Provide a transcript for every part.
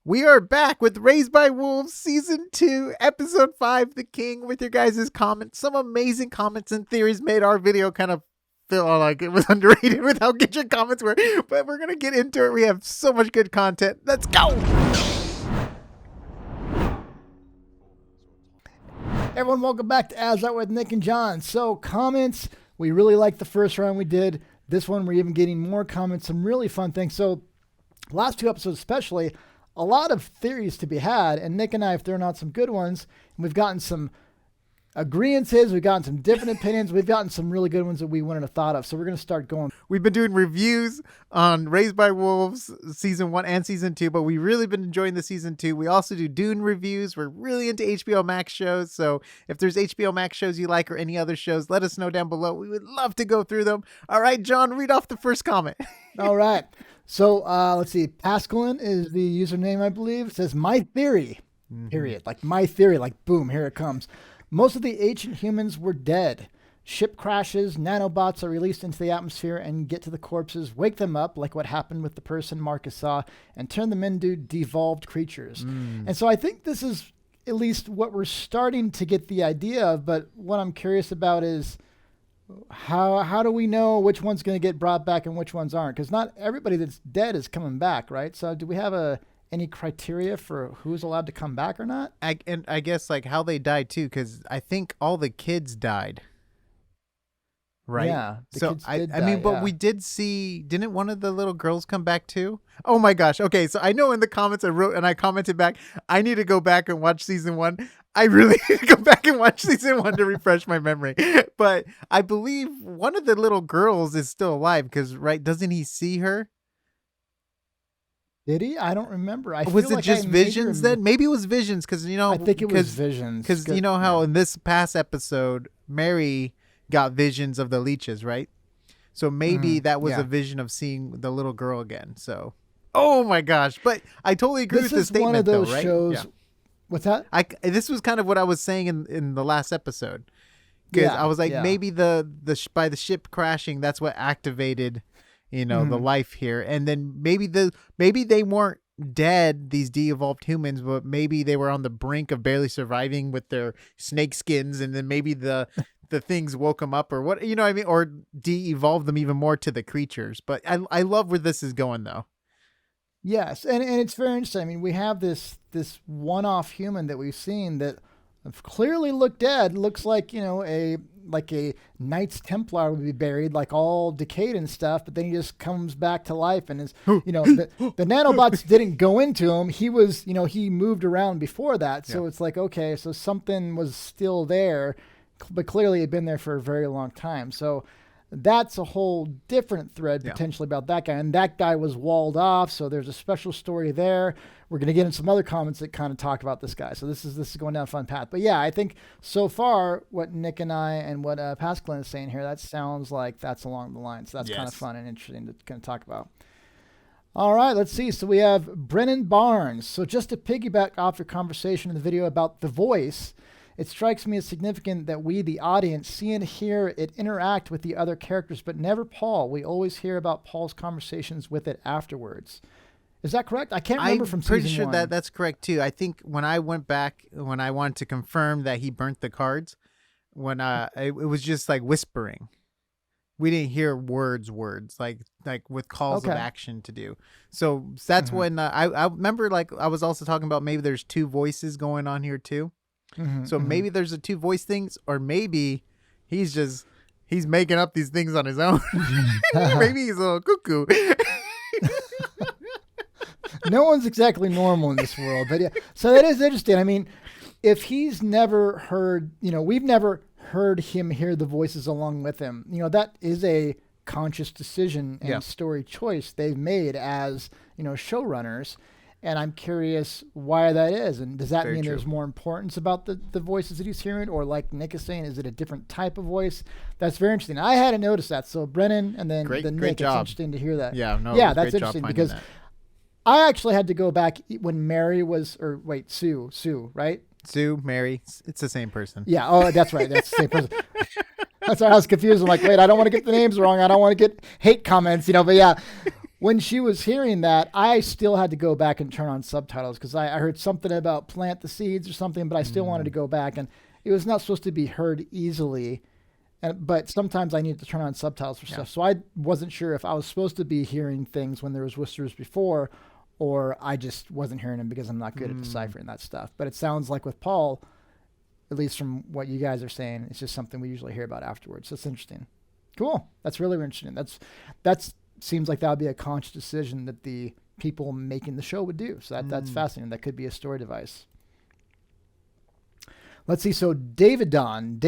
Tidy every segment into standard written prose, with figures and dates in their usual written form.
We are back with Raised by Wolves Season 2, Episode 5, The King, with your guys' comments. Some amazing comments and theories made our video kind of feel like it was underrated with how good your comments were. But we're going to get into it. We have so much good content. Let's go! Everyone, welcome back to AsArt with Nick and John. So, comments. We really liked the first round we did. This one, we're even getting more comments, some really fun things. So, last two episodes especially, a lot of theories to be had, and Nick and I have thrown out some good ones, and we've gotten some agreeances, we've gotten some different opinions, we've gotten some really good ones that we wouldn't have thought of, so we're going to start going. We've been doing reviews on Raised by Wolves Season 1 and Season 2, but we've really been enjoying the Season 2. We also do Dune reviews. We're really into HBO Max shows, so if there's HBO Max shows you like or any other shows, let us know down below. We would love to go through them. All right, John, read off the first comment. All right. So let's see. Pascaline is the username, I believe. It says, my theory, period. Like my theory, like boom, here it comes. Most of the ancient humans were dead. Ship crashes, nanobots are released into the atmosphere and get to the corpses, wake them up, like what happened with the person Marcus saw, and turn them into devolved creatures. And so I think this is at least what we're starting to get the idea of, but what I'm curious about is, how do we know which one's going to get brought back and which ones aren't? Because not everybody that's dead is coming back, right? So do we have any criteria for who's allowed to come back or not? And I guess like how they died too, because I think all the kids died. Right. Yeah. So but we did see, didn't one of the little girls come back too? Oh my gosh. Okay. So I know in the comments I wrote and I commented back, I need to go back and watch Season 1. I really need to go back and watch Season 1 to refresh my memory. But I believe one of the little girls is still alive because, right, doesn't he see her? Did he? I don't remember. Was it just visions then? Maybe it was visions because, I think it was visions. Because you know how in this past episode, Mary got visions of the leeches, right? So maybe that was a vision of seeing the little girl again. So, oh my gosh. But I totally agree with the statement, though, right? This is one of those shows. Yeah. What's that? This was kind of what I was saying in the last episode. Because I was like, maybe by the ship crashing, that's what activated, the life here. And then maybe they weren't dead, these de-evolved humans, but maybe they were on the brink of barely surviving with their snake skins. And then maybe the things woke them up or what, you know what I mean? Or de-evolved them even more to the creatures. But I love where this is going, though. Yes, and it's very interesting. I mean, we have this one-off human that we've seen that clearly looked dead. Looks like, a Knights Templar would be buried, like all decayed and stuff, but then he just comes back to life and is, the nanobots didn't go into him. He was, he moved around before that. So it's like, okay, so something was still there, but clearly had been there for a very long time. So that's a whole different thread potentially about that guy. And that guy was walled off. So there's a special story there. We're going to get in some other comments that kind of talk about this guy. So this is going down a fun path. But yeah, I think so far what Nick and I and what Pascaline is saying here, that sounds like that's along the line. So that's kind of fun and interesting to kind of talk about. All right, let's see. So we have Brennan Barnes. So just to piggyback off your conversation in the video about the voice, it strikes me as significant that we, the audience, see and hear it interact with the other characters, but never Paul. We always hear about Paul's conversations with it afterwards. Is that correct? I can't remember from season 1. I'm pretty sure that's correct, too. I think when I went back, when I wanted to confirm that he burnt the cards, when it was just like whispering. We didn't hear words, like with calls of action to do. So that's when I remember, like, I was also talking about maybe there's two voices going on here, too. So maybe there's a two voice things, or maybe he's making up these things on his own. Maybe he's a little cuckoo. No one's exactly normal in this world, but yeah. So that is interesting. I mean, if he's never heard, we've never heard him hear the voices along with him, that is a conscious decision and story choice they've made as, showrunners. And I'm curious why that is. And does that mean there's more importance about the voices that he's hearing? Or like Nick is saying, is it a different type of voice? That's very interesting. I hadn't noticed that. So Brennan and then Nick, it's interesting to hear that. Yeah, that's interesting because I actually had to go back when Mary was, Sue, right? Sue, Mary, it's the same person. Yeah, oh, that's right. That's the same person. That's why I was confused. I'm like, wait, I don't want to get the names wrong. I don't want to get hate comments, but yeah. when she was hearing that, I still had to go back and turn on subtitles because I heard something about plant the seeds or something, but I still wanted to go back, and it was not supposed to be heard easily. But sometimes I needed to turn on subtitles for stuff, so I wasn't sure if I was supposed to be hearing things when there was whispers before, or I just wasn't hearing them because I'm not good at deciphering that stuff. But it sounds like with Paul, at least from what you guys are saying, it's just something we usually hear about afterwards. So it's interesting. Cool. That's really interesting. That's seems like that would be a conscious decision that the people making the show would do. So that's fascinating. That could be a story device. Let's see. So Davidin,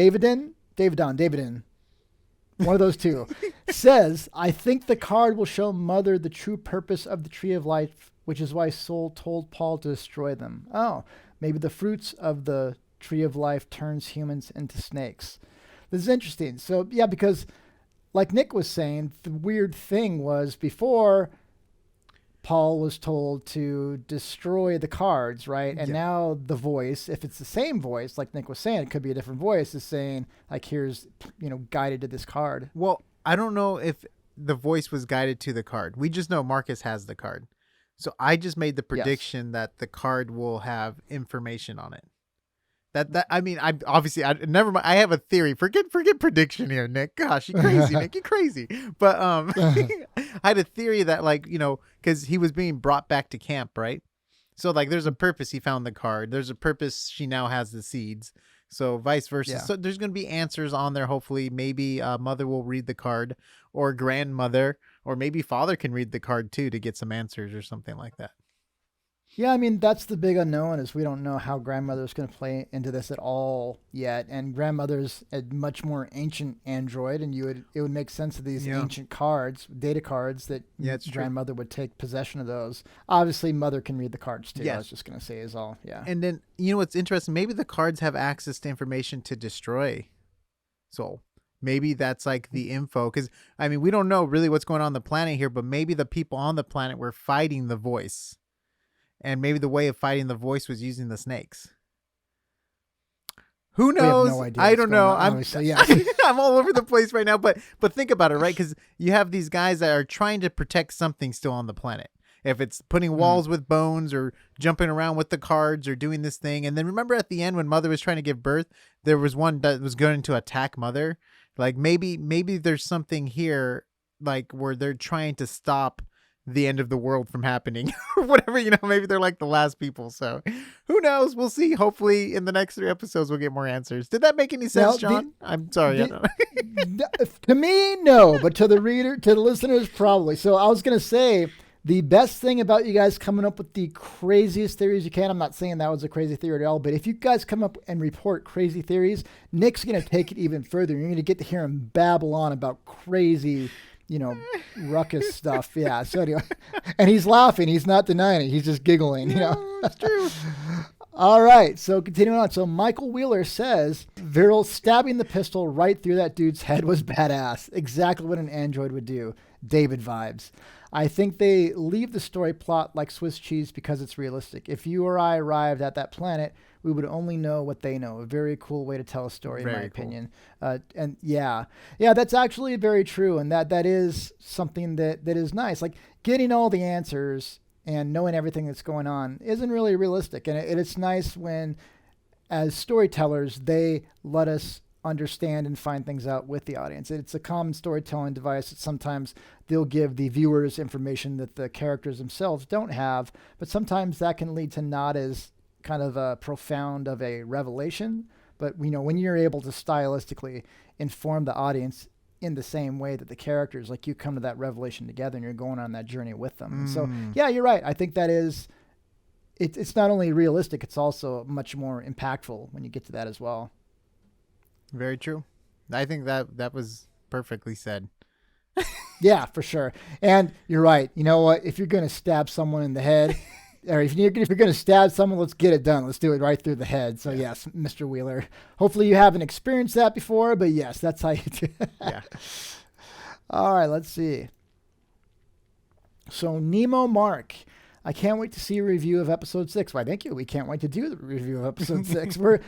one of those two, says, I think the card will show Mother the true purpose of the tree of life, which is why Soul told Paul to destroy them. Oh, maybe the fruits of the tree of life turns humans into snakes. This is interesting. So, yeah, because like Nick was saying, the weird thing was before Paul was told to destroy the cards, right? And now the voice, if it's the same voice, like Nick was saying, it could be a different voice, is saying, like, here's, guided to this card. Well, I don't know if the voice was guided to the card. We just know Marcus has the card. So I just made the prediction that the card will have information on it. Never mind. I have a theory. Forget prediction here, Nick. Gosh, you crazy, Nick. You crazy. But I had a theory that, like, because he was being brought back to camp, right? So, like, there's a purpose. He found the card. There's a purpose. She now has the seeds. So vice versa. Yeah. So there's going to be answers on there. Hopefully, maybe Mother will read the card, or grandmother, or maybe Father can read the card too to get some answers or something like that. Yeah, I mean, that's the big unknown, is we don't know how grandmother's going to play into this at all yet. And grandmother's a much more ancient android, and it would make sense of these ancient cards, data cards, that grandmother would take possession of those. Obviously, Mother can read the cards too. I was just going to say is all. Yeah. And then, what's interesting, maybe the cards have access to information to destroy Soul. Maybe that's like the info, because, I mean, we don't know really what's going on the planet here, but maybe the people on the planet were fighting the voice. And maybe the way of fighting the voice was using the snakes. Who knows? We have no idea I don't know. On, I'm all over the place right now. But think about it, right? Because you have these guys that are trying to protect something still on the planet. If it's putting walls with bones, or jumping around with the cards, or doing this thing. And then remember at the end when Mother was trying to give birth, there was one that was going to attack Mother. Like maybe there's something here, like where they're trying to stop the end of the world from happening or whatever, maybe they're like the last people. So who knows? We'll see. Hopefully in the next 3 episodes, we'll get more answers. Did that make any sense, John? I'm sorry. To me, no, but to the listeners, probably. So I was going to say, the best thing about you guys coming up with the craziest theories you can, I'm not saying that was a crazy theory at all, but if you guys come up and report crazy theories, Nick's going to take it even further. You're going to get to hear him babble on about crazy, ruckus stuff. Yeah. So anyway, and he's laughing. He's not denying it. He's just giggling, That's true. All right. So continuing on. So Michael Wheeler says, Viral stabbing the pistol right through that dude's head was badass. Exactly what an android would do. David vibes. I think they leave the story plot like Swiss cheese because it's realistic. If you or I arrived at that planet, we would only know what they know. A very cool way to tell a story, in my opinion. And that's actually very true. And that is something that is nice. Like getting all the answers and knowing everything that's going on isn't really realistic. And it's nice when, as storytellers, they let us understand and find things out with the audience. It's a common storytelling device that sometimes they'll give the viewers information that the characters themselves don't have, but sometimes that can lead to not as kind of a profound of a revelation. But when you're able to stylistically inform the audience in the same way that the characters, like, you come to that revelation together and you're going on that journey with them. And so, yeah, you're right. I think that is, it's not only realistic, it's also much more impactful when you get to that as well. Very true. I think that was perfectly said. Yeah, for sure. And you're right. You know what? If you're going to stab someone in the head, or if you're going to stab someone, let's get it done. Let's do it right through the head. So yes, Mr. Wheeler. Hopefully you haven't experienced that before, but yes, that's how you do it. Yeah. All right, let's see. So Nemo Mark, I can't wait to see a review of episode 6. Why, thank you. We can't wait to do the review of episode 6. We're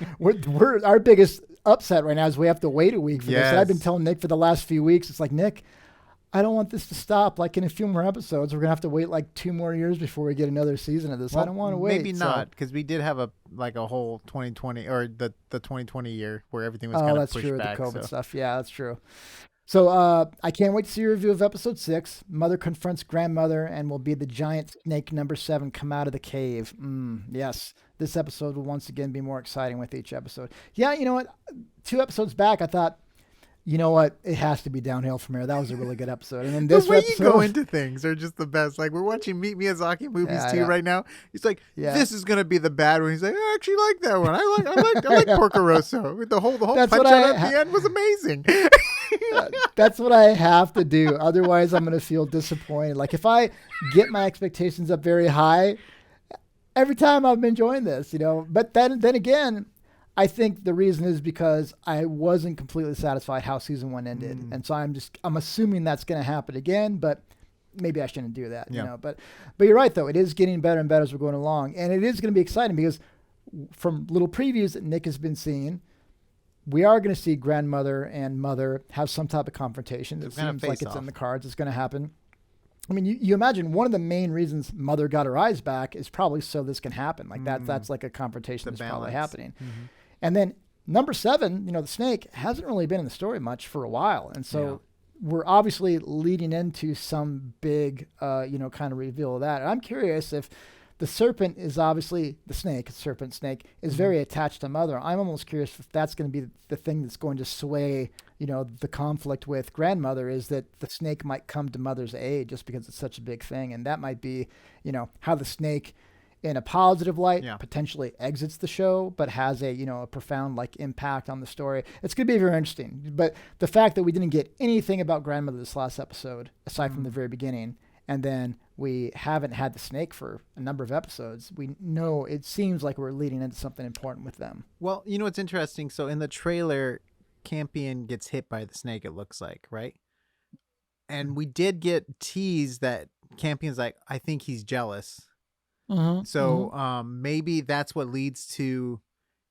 our biggest upset right now is we have to wait a week for this. And I've been telling Nick for the last few weeks, it's like, Nick, I don't want this to stop. Like in a few more episodes, we're gonna have to wait like 2 more years before we get another season of this. I don't want to wait. Maybe not, because we did have a whole 2020 or the 2020 year where everything was Oh, kind of that's pushed true with back. the COVID So stuff. Yeah, that's true. So I can't wait to see your review of episode 6. Mother confronts grandmother, and will be the giant snake number 7 come out of the cave. Yes, this episode will once again be more exciting with each episode. Yeah, you know what? 2 episodes back, I thought, you know what? It has to be downhill from here. That was a really good episode. And then this the way episode, you go into things are just the best. Like, we're watching Meet Miyazaki movies Yeah, I too know. right now. He's like, Yeah. this is gonna be the bad one. He's like, I actually like that one. I like Porco Rosso. The whole That's punch what out I at the end was amazing. That's what I have to do. Otherwise, I'm going to feel disappointed. Like if I get my expectations up very high, every time I'm enjoying this, you know. But then again, I think the reason is because I wasn't completely satisfied how season 1 ended, and so I'm assuming that's going to happen again. But maybe I shouldn't do that, you know. But you're right though. It is getting better and better as we're going along, and it is going to be exciting because from little previews that Nick has been seeing, we are going to see grandmother and mother have some type of confrontation. It seems like it's in the cards. It's going to happen. I mean, you imagine one of the main reasons mother got her eyes back is probably so this can happen. Like that's like a confrontation that's probably happening. Mm-hmm. And then number 7, you know, the snake hasn't really been in the story much for a while. And so we're obviously leading into some big, you know, kind of reveal of that. And I'm curious if the serpent is obviously the snake, snake is very attached to mother. I'm almost curious if that's going to be the thing that's going to sway, you know, the conflict with grandmother, is that the snake might come to mother's aid just because it's such a big thing. And that might be, you know, how the snake in a positive light potentially exits the show, but has a, you know, a profound like impact on the story. It's going to be very interesting. But the fact that we didn't get anything about grandmother this last episode, aside from the very beginning, and then we haven't had the snake for a number of episodes, we know it seems like we're leading into something important with them. Well, you know what's interesting? So in the trailer, Campion gets hit by the snake, it looks like, right? And we did get teased that Campion's like, I think he's jealous. So maybe that's what leads to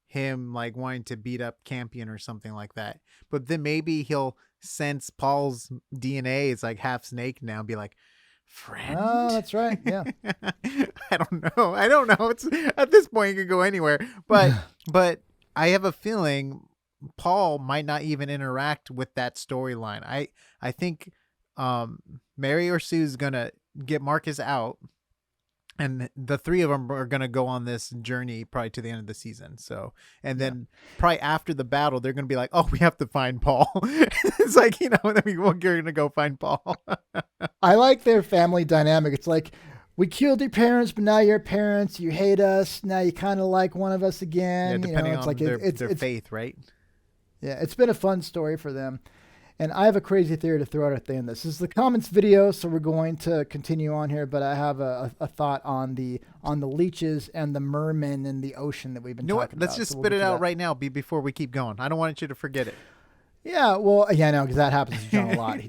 him like wanting to beat up Campion or something like that. But then maybe he'll sense Paul's DNA is like half snake now and be like, friend. Oh, that's right. Yeah. I don't know. It's at this point it could go anywhere. But I have a feeling Paul might not even interact with that storyline. I think Mary or Sue's gonna get Marcus out, and the 3 of them are going to go on this journey probably to the end of the season. So, and then probably after the battle, they're going to be like, oh, we have to find Paul. It's like, you know, we're going to go find Paul. I like their family dynamic. It's like, we killed your parents, but now you're parents. You hate us. Now you kind of like one of us again. Yeah, depending it's on like their faith, right? Yeah, it's been a fun story for them. And I have a crazy theory to throw out at the end. This is the comments video, so we're going to continue on here. But I have a thought on the leeches and the mermen in the ocean that we've been talking about. Let's just spit it out right now before we keep going. I don't want you to forget it. Yeah, well, yeah, no, because that happens to John a lot.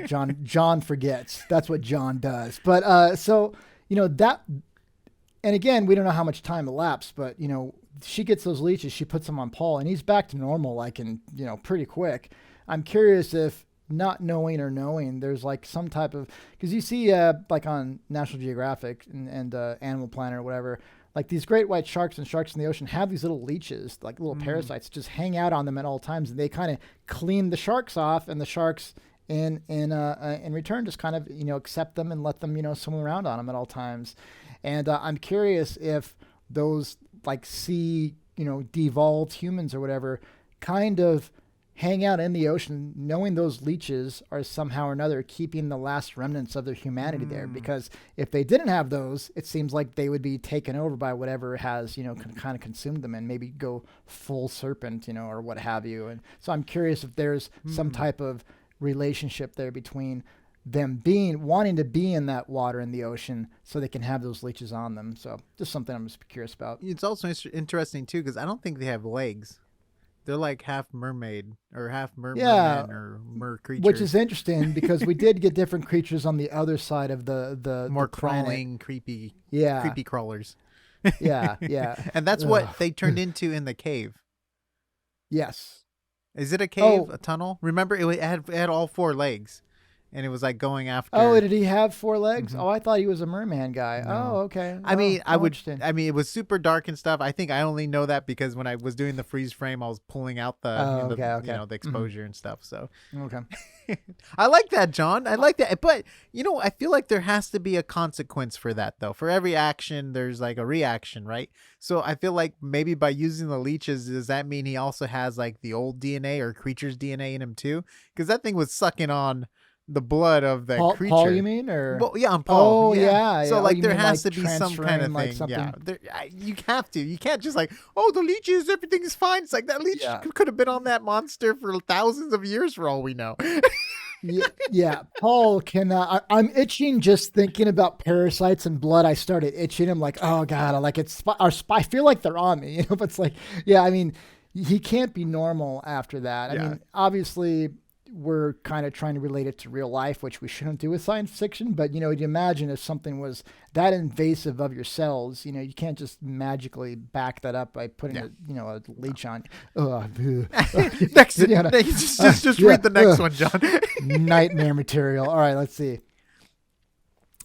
John forgets. That's what John does. But so, you know, that, and again, we don't know how much time elapsed, but, you know, she gets those leeches, she puts them on Paul, and he's back to normal, like in, you know, pretty quick. I'm curious if, not knowing or knowing, there's like some type of, because you see like on National Geographic and Animal Planet or whatever, like these great white sharks and sharks in the ocean have these little leeches, like little parasites, just hang out on them at all times, and they kind of clean the sharks off, and the sharks in return just kind of, you know, accept them and let them, you know, swim around on them at all times. And I'm curious if those like sea, you know, devolved humans or whatever kind of hang out in the ocean, knowing those leeches are somehow or another keeping the last remnants of their humanity there. Because if they didn't have those, it seems like they would be taken over by whatever has, you know, kind of consumed them and maybe go full serpent, you know, or what have you. And so I'm curious if there's some type of relationship there between them wanting to be in that water in the ocean so they can have those leeches on them. So just something I'm just curious about. It's also interesting too, because I don't think they have legs. They're like half mermaid or half merman or mer creatures. Which is interesting because we did get different creatures on the other side of the more the planet. crawling, creepy crawlers. Yeah. And that's what they turned into in the cave. Yes. Is it a cave? A tunnel? Remember, it had all 4 legs. and it was like going Oh, after. did he have 4 legs? Mhm. Oh, I thought he was a merman guy. Oh, No. okay. I mean, Interesting. I mean, it was super dark and stuff. I think I only know that because when I was doing the freeze frame, I was pulling out Oh, the okay, okay. the Mhm. exposure and stuff. So Okay. I like that, John. I like that. But I feel like there has to be a consequence for that, though. For every action, there's like a reaction, right? So I feel like maybe by using the leeches, does that mean he also has like the old DNA or creature's DNA in him too? Because that thing was sucking on the blood of that Paul, you creature. mean, or? Well, yeah, on Paul. Oh, Yeah. yeah, So yeah. Oh, like you there mean has like to be some kind of transferring like thing. Yeah. something? You have to. You can't just like, oh, the leeches, everything's fine. It's like that leech Yeah. could have been on that monster for thousands of years for all we know. Yeah, yeah. Paul cannot. I'm itching just thinking about parasites and blood. I started itching. I'm like, oh god, I like it's. I feel like they're on me. But it's like, yeah. I mean, he can't be normal after that. I Yeah. mean, obviously, we're kind of trying to relate it to real life, which we shouldn't do with science fiction. But you imagine if something was that invasive of your cells, you can't just magically back that up by putting a leech on. Next, Yeah, just yeah, read the next one, John. nightmare material. All right, let's see.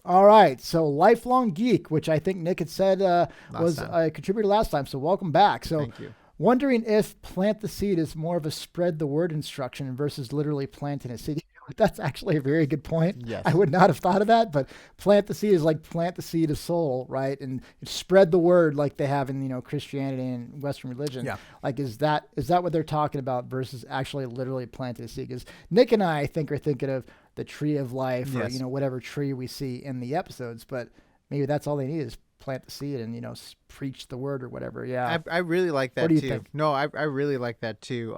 All right, so Lifelong Geek, which I think Nick had said was time. a contributor last time, so welcome back. So, Thank you. wondering if plant the seed is more of a spread the word instruction versus literally planting a seed. That's actually a very good point. Yes. I would not have thought of that, but plant the seed is like plant the seed of soul, right? And spread the word like they have in Christianity and Western religion. Yeah. Like is that what they're talking about versus actually literally planting a seed? Because Nick and I think are thinking of the tree of life or Yes. whatever tree we see in the episodes, but maybe that's all they need is plant the seed and preach the word or whatever. Yeah. I really like that What do you too. think? No, I really like that too.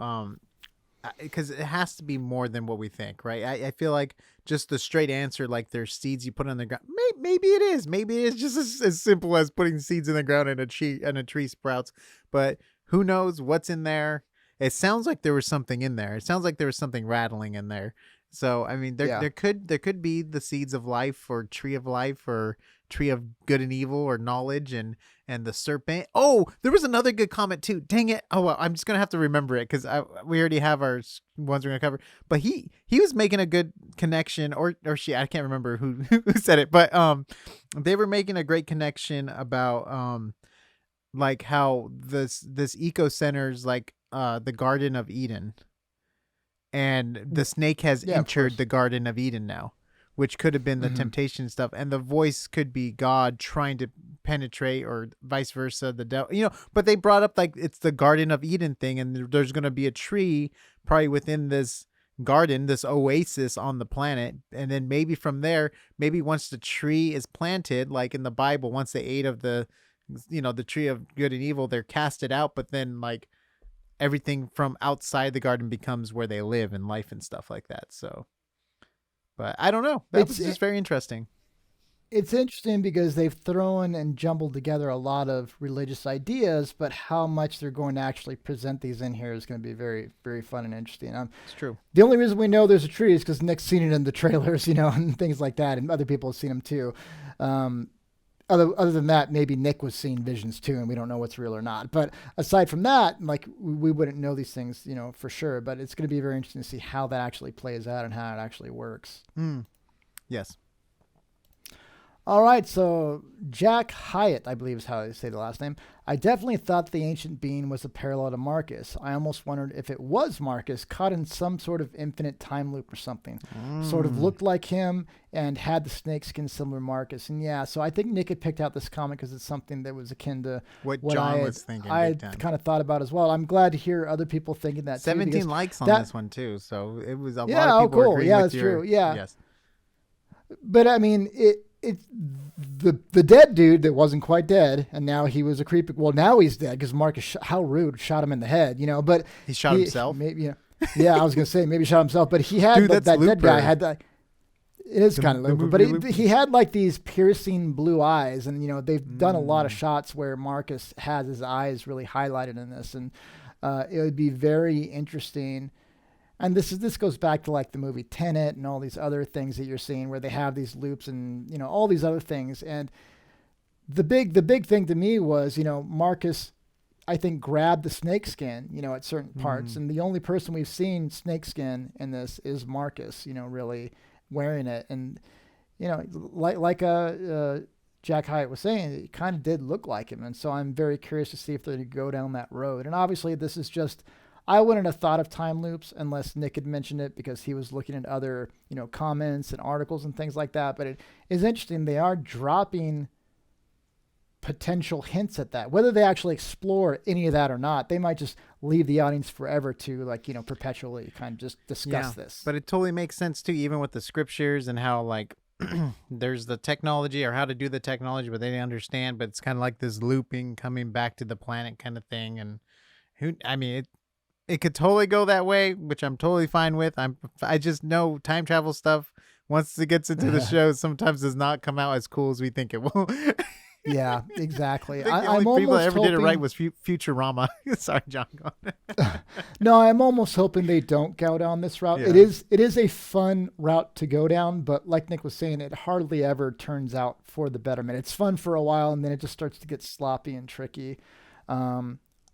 Because it has to be more than what we think, right? I feel like just the straight answer, like there's seeds you put on the ground. Maybe it is. Maybe it's just as simple as putting seeds in the ground and a tree sprouts. But who knows what's in there? It sounds like there was something in there. It sounds like there was something rattling in there. So I mean, there could be the seeds of life or tree of life or tree of good and evil or knowledge and the serpent. Oh, there was another good comment too. Dang it! Oh well, I'm just gonna have to remember it because we already have our ones we're gonna cover. But he was making a good connection, or she, I can't remember who said it, but they were making a great connection about like how this eco center's like the Garden of Eden. And the snake has entered the Garden of Eden now, which could have been the temptation stuff. And the voice could be God trying to penetrate or vice versa, the devil, but they brought up like it's the Garden of Eden thing. And there's going to be a tree probably within this garden, this oasis on the planet. And then maybe from there, maybe once the tree is planted, like in the Bible, once they ate of the tree of good and evil, they're casted out. But then like, everything from outside the garden becomes where they live and life and stuff like that. So, but I don't know. That was just very interesting. It's interesting because they've thrown and jumbled together a lot of religious ideas, but how much they're going to actually present these in here is going to be very, very fun and interesting. It's true. The only reason we know there's a tree is because Nick's seen it in the trailers, and things like that, and other people have seen them too. Other than that, maybe Nick was seeing visions too, and we don't know what's real or not. But aside from that, like we wouldn't know these things, for sure. But it's going to be very interesting to see how that actually plays out and how it actually works. Yes. All right, so Jack Hyatt, I believe is how they say the last name. I definitely thought the ancient being was a parallel to Marcus. I almost wondered if it was Marcus caught in some sort of infinite time loop or something. Sort of looked like him and had the snakeskin similar to Marcus. And yeah, so I think Nick had picked out this comic because it's something that was akin to what John was thinking. I kind of thought about as well. I'm glad to hear other people thinking that 17 too. likes on this one too, so it was a lot of people cool. agreeing Yeah, with that's true. Yeah. Yes. But I mean, it's the dead dude that wasn't quite dead, and now he was a creepy. Well, now he's dead because Marcus, how rude, shot him in the head, But he shot himself. Maybe, yeah. I was gonna say maybe shot himself, but he had Dude, that dead guy had that. It is kind of Looper, but he had like these piercing blue eyes, and they've done a lot of shots where Marcus has his eyes really highlighted in this, and it would be very interesting. And this goes back to like the movie Tenet and all these other things that you're seeing where they have these loops and all these other things. And the big thing to me was Marcus, I think, grabbed the snakeskin at certain parts, and the only person we've seen snakeskin in this is Marcus. Really, wearing it. And Jack Hyatt was saying, it kind of did look like him. And so I'm very curious to see if they're going to go down that road. And obviously, this is just, I wouldn't have thought of time loops unless Nick had mentioned it, because he was looking at other, comments and articles and things like that. But it is interesting. They are dropping potential hints at that. Whether they actually explore any of that or not, they might just leave the audience forever to perpetually kind of just discuss this. But it totally makes sense too, even with the scriptures and how like there's the technology or how to do the technology, but they didn't understand. But it's kind of like this looping, coming back to the planet kind of thing. And it could totally go that way, which I'm totally fine with. I just know time travel stuff, once it gets into the show, sometimes does not come out as cool as we think it will. Yeah, exactly. I think the only people that ever did it right was Futurama. Sorry, John. Go on. No, I'm almost hoping they don't go down this route. Yeah. It is a fun route to go down, but like Nick was saying, it hardly ever turns out for the betterment. It's fun for a while, and then it just starts to get sloppy and tricky.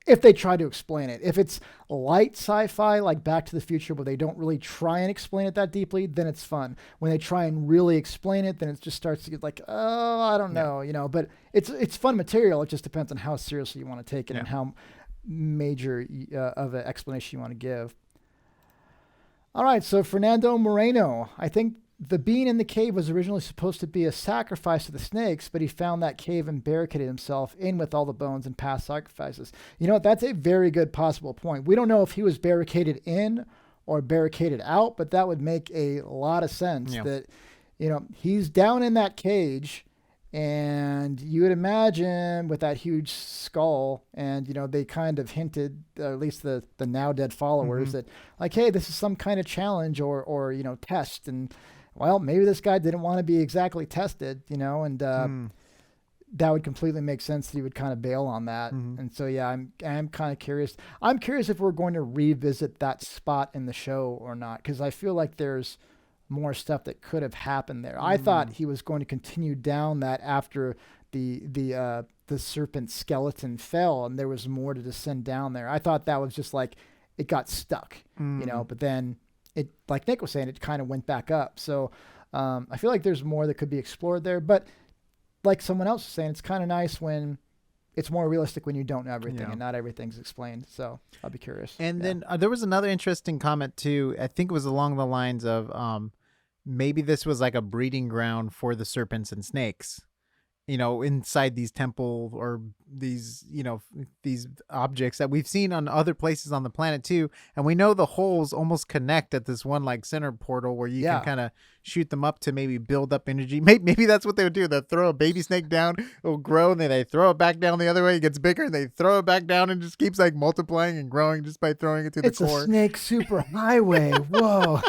If they try to explain it. If it's light sci-fi, like Back to the Future, where they don't really try and explain it that deeply, then it's fun. When they try and really explain it, then it just starts to get like, oh, I don't know, but it's fun material. It just depends on how seriously you want to take it and how major of an explanation you want to give. All right, so Fernando Moreno, I think the being in the cave was originally supposed to be a sacrifice to the snakes, but he found that cave and barricaded himself in with all the bones and past sacrifices. That's a very good possible point. We don't know if he was barricaded in or barricaded out, but that would make a lot of sense that, he's down in that cage, and you would imagine with that huge skull, and, they kind of hinted, at least the now dead followers, that like, hey, this is some kind of challenge or test. And, well, maybe this guy didn't want to be exactly tested, and that would completely make sense that he would kind of bail on that. And so, yeah, I'm kind of curious. I'm curious if we're going to revisit that spot in the show or not, because I feel like there's more stuff that could have happened there. I thought he was going to continue down that after the serpent skeleton fell, and there was more to descend down there. I thought that was just like it got stuck, but then it, like Nick was saying, it kind of went back up. So I feel like there's more that could be explored there. But like someone else was saying, it's kind of nice when it's more realistic when you don't know everything and not everything's explained. So I'll be curious. And then there was another interesting comment too. I think it was along the lines of maybe this was like a breeding ground for the serpents and snakes, inside these temple or these, these objects that we've seen on other places on the planet too. And we know the holes almost connect at this one like center portal where you can kind of shoot them up to maybe build up energy. Maybe that's what they would do. They'll throw a baby snake down, it'll grow, and then they throw it back down the other way. It gets bigger, and they throw it back down, and just keeps like multiplying and growing just by throwing it to the core. It's a snake super highway. Whoa.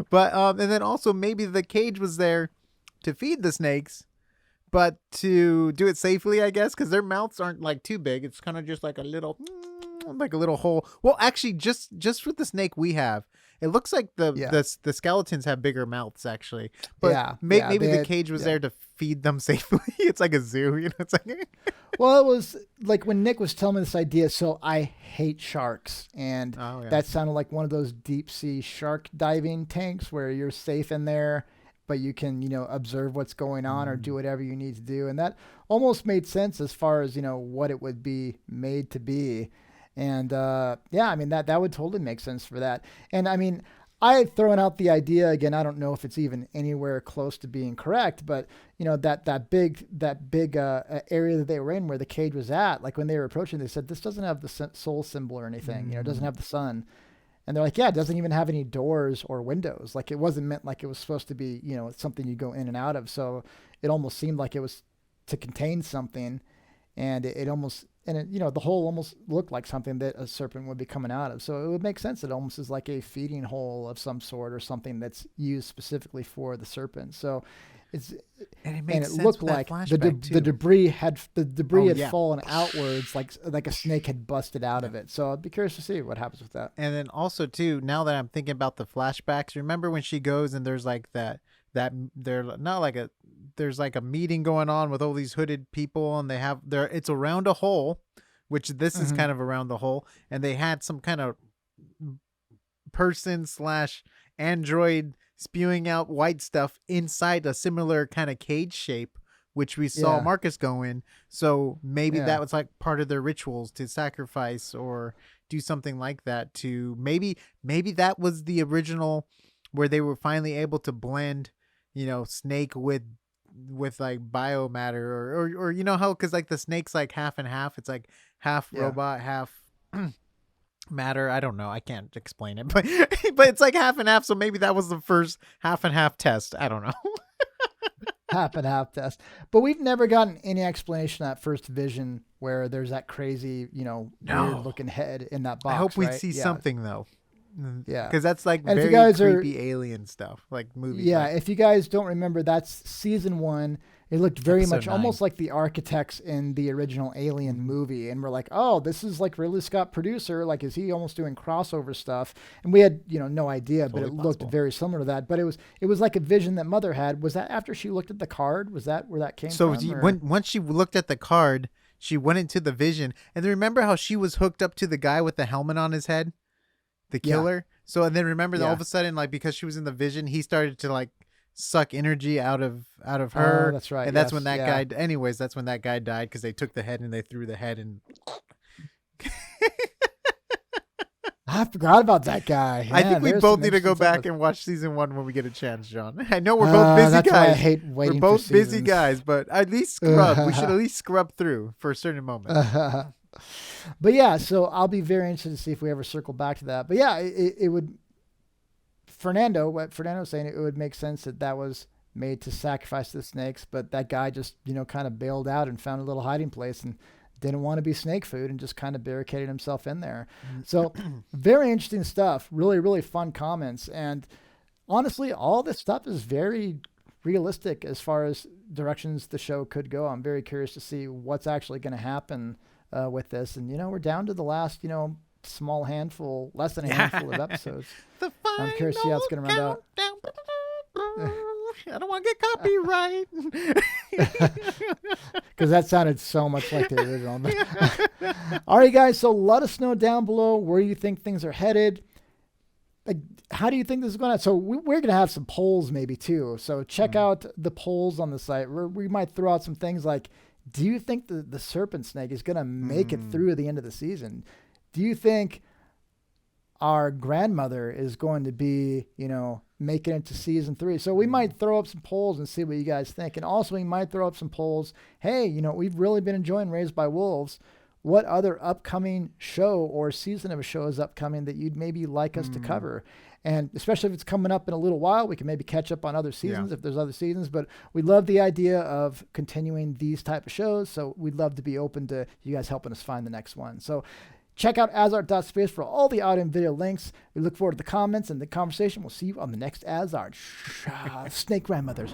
But and then also maybe the cage was there to feed the snakes, but to do it safely, I guess, because their mouths aren't like too big. It's kind of just like a little hole. Well, actually, just with the snake we have, it looks like the skeletons have bigger mouths actually. But maybe the cage was there to feed them safely. It's like a zoo, It's like well, it was like when Nick was telling me this idea. So I hate sharks, and that sounded like one of those deep sea shark diving tanks where you're safe in there, but you can, observe what's going on or do whatever you need to do. And that almost made sense as far as, what it would be made to be. And that would totally make sense for that. And I had thrown out the idea again. I don't know if it's even anywhere close to being correct, but that big area that they were in where the cage was at, like when they were approaching, they said, this doesn't have the soul symbol or anything, it doesn't have the sun. And they're like, yeah, it doesn't even have any doors or windows. Like it wasn't meant like it was supposed to be, something you go in and out of. So it almost seemed like it was to contain something, and the hole almost looked like something that a serpent would be coming out of. So it would make sense. It almost is like a feeding hole of some sort or something that's used specifically for the serpent. So it looked like the debris had fallen outwards, like a snake had busted out of it. So I'd be curious to see what happens with that. And then also too, now that I'm thinking about the flashbacks, remember when she goes and there's like there's like a meeting going on with all these hooded people, and it's around a hole, which this is kind of around the hole, and they had some kind of person / android spewing out white stuff inside a similar kind of cage shape, which we saw Yeah. Marcus go in. So maybe Yeah. that was like part of their rituals to sacrifice or do something like that to maybe that was the original where they were finally able to blend, snake with like biomatter or you know how because like the snake's like half and half, it's like half Yeah. robot, half matter. I don't know, I can't explain it, but but it's like half and half, so maybe that was the first half and half test. I don't know. Half and half test. But we've never gotten any explanation of that first vision where there's that crazy, No. weird looking head in that box. I hope we right? see Yeah. something though. Yeah. Because that's like And if you very guys are- creepy alien stuff, like movies. Yeah, like, if you guys don't remember, that's season 1. It looked very Episode much 9. almost like the architects in the original Alien movie. And we're like, oh, this is like Ridley Scott producer. Like, is he almost doing crossover stuff? And we had, no idea, but it Totally looked possible. very similar to that. But it was like a vision that Mother had. Was that after she looked at the card? Was that where that came so from? or- once she looked at the card, she went into the vision, and then remember how she was hooked up to the guy with the helmet on his head, the Yeah. killer. So and then remember that all Yeah. of a sudden, like because she was in the vision, he started to like suck energy out of her. Oh, that's right. And that's yes, when that yeah. guy. Anyways, that's when that guy died because they took the head and they threw the head and. I forgot about that guy. I think Man, we there's both some need to go interesting back stuff. and watch season 1 when we get a chance, John. I know we're both busy That's why I guys. hate waiting We're both for busy seasons. guys, but at least scrub. We should at least scrub through for a certain moment. But yeah, so I'll be very interested to see if we ever circle back to that. But yeah, it would. What Fernando was saying, it would make sense that was made to sacrifice the snakes, but that guy just kind of bailed out and found a little hiding place and didn't want to be snake food and just kind of barricaded himself in there. So very interesting stuff. Really, really fun comments. And honestly, all this stuff is very realistic as far as directions the show could go. I'm very curious to see what's actually going to happen with this. And, we're down to the last, small handful, less than a handful of episodes. The I'm curious to see how it's gonna run out. I don't want to get copyright. Because that sounded so much like the original. All right, guys. So let us know down below where you think things are headed. Like, how do you think this is going to? So we're going to have some polls maybe too. So check out the polls on the site. We might throw out some things like, do you think the serpent snake is going to make it through the end of the season? Do you think our grandmother is going to be, making it to season 3? So we might throw up some polls and see what you guys think. And also we might throw up some polls. Hey, we've really been enjoying Raised by Wolves. What other upcoming show or season of a show is upcoming that you'd maybe like us to cover? And especially if it's coming up in a little while, we can maybe catch up on other seasons if there's other seasons. But we love the idea of continuing these type of shows. So we'd love to be open to you guys helping us find the next one. So check out AsArt.space for all the audio and video links. We look forward to the comments and the conversation. We'll see you on the next AsArt. Snake grandmothers.